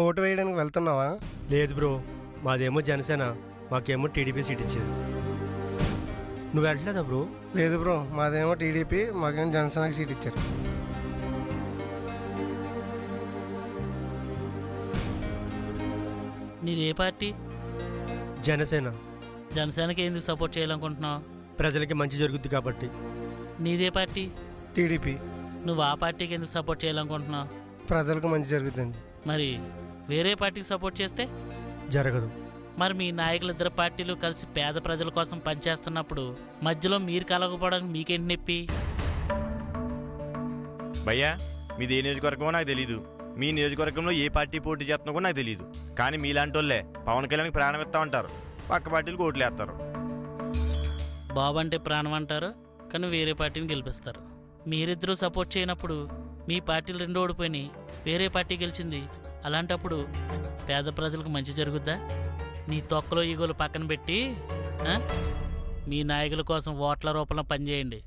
Vote వేయడానికి వెళ్తున్నావా? లేదు బ్రో, మాదేమో జనసేన, మాకేమో టీడీపీ సీట్ ఇచ్చారు. నువ్వు వెళ్ళలేదా బ్రో? లేదు బ్రో, మాదేమో టీడీపీ, మాకేమో జనసేనకి సీట్ ఇచ్చారు. నీది ఏ పార్టీ? జనసేన. జనసేనకి ఎందుకు సపోర్ట్ చేయాలనుకుంటున్నావు? ప్రజలకి మంచి జరుగుద్ది కాబట్టి. నీదే పార్టీ? టీడీపీ. నువ్వు ఆ పార్టీకి ఎందుకు సపోర్ట్ చేయాలనుకుంటున్నావు? ప్రజలకు మంచి జరుగుతుంది. మరి వేరే పార్టీకి సపోర్ట్ చేస్తే జరగదు. మరి మీ నాయకులిద్దరు పార్టీలు కలిసి పేద ప్రజల కోసం పనిచేస్తున్నప్పుడు మధ్యలో మీరు కలగకపోవడానికి మీకేంటి నొప్పి? భయ్యా, మీది ఏ నియోజకవర్గమో నాకు తెలీదు, మీ నియోజకవర్గంలో ఏ పార్టీ పోటీ చేస్తున్నా కూడా నాకు తెలియదు. కానీ మీలాంటి వాళ్ళే పవన్ కళ్యాణ్కి ప్రాణం ఇస్తా ఉంటారు, పక్క పార్టీలకు ఓట్లు వేస్తారు. బాబు అంటే ప్రాణం అంటారు, కానీ వేరే పార్టీని గెలిపిస్తారు. మీరిద్దరూ సపోర్ట్ చేయనప్పుడు మీ పార్టీలు రెండు ఓడిపోయినాయి, వేరే పార్టీ గెలిచింది. అలాంటప్పుడు పేద ప్రజలకు మంచి జరుగుద్దా? నీ తొక్కలో ఈగోలు పక్కన పెట్టి మీ నాయకుల కోసం ఓట్ల రూపంలో పనిచేయండి.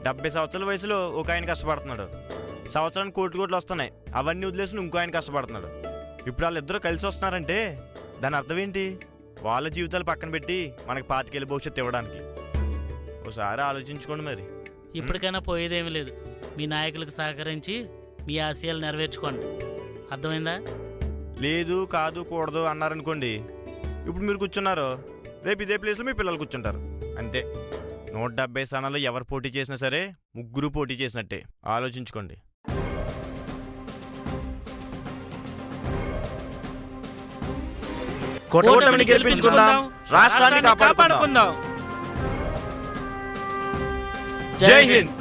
70 సంవత్సరాల వయసులో ఒక ఆయన కష్టపడుతున్నాడు, సంవత్సరానికి కోట్లు వస్తున్నాయి, అవన్నీ వదిలేసి ఇంకో ఆయన కష్టపడుతున్నాడు. ఇప్పుడు వాళ్ళిద్దరూ కలిసి వస్తున్నారంటే దాని అర్థం ఏంటి? వాళ్ళ జీవితాలు పక్కన పెట్టి మనకి 25 ఏళ్ళ భవిష్యత్తు ఇవ్వడానికి. ఒకసారి ఆలోచించుకోండి. మరి ఇప్పటికైనా పోయేదేమీ లేదు. మీ నాయకులకు సహకరించి మీ ఆశయాలు నెరవేర్చుకోండి. అర్థమైందా? లేదు, కాదు, కూడదు అన్నారనుకోండి, ఇప్పుడు మీరు కూర్చున్నారు, రేపు ఇదే ప్లేస్లో మీ పిల్లలు కూర్చుంటారు. అంతే. 170 స్థానాల్లో ఎవరు పోటీ చేసినా సరే ముగ్గురు పోటీ చేసినట్టే. ఆలోచించుకోండి. కూటమిని గెలిపించుకుందాం, రాష్ట్రాన్ని కాపాడుకుందాం. జై హింద్.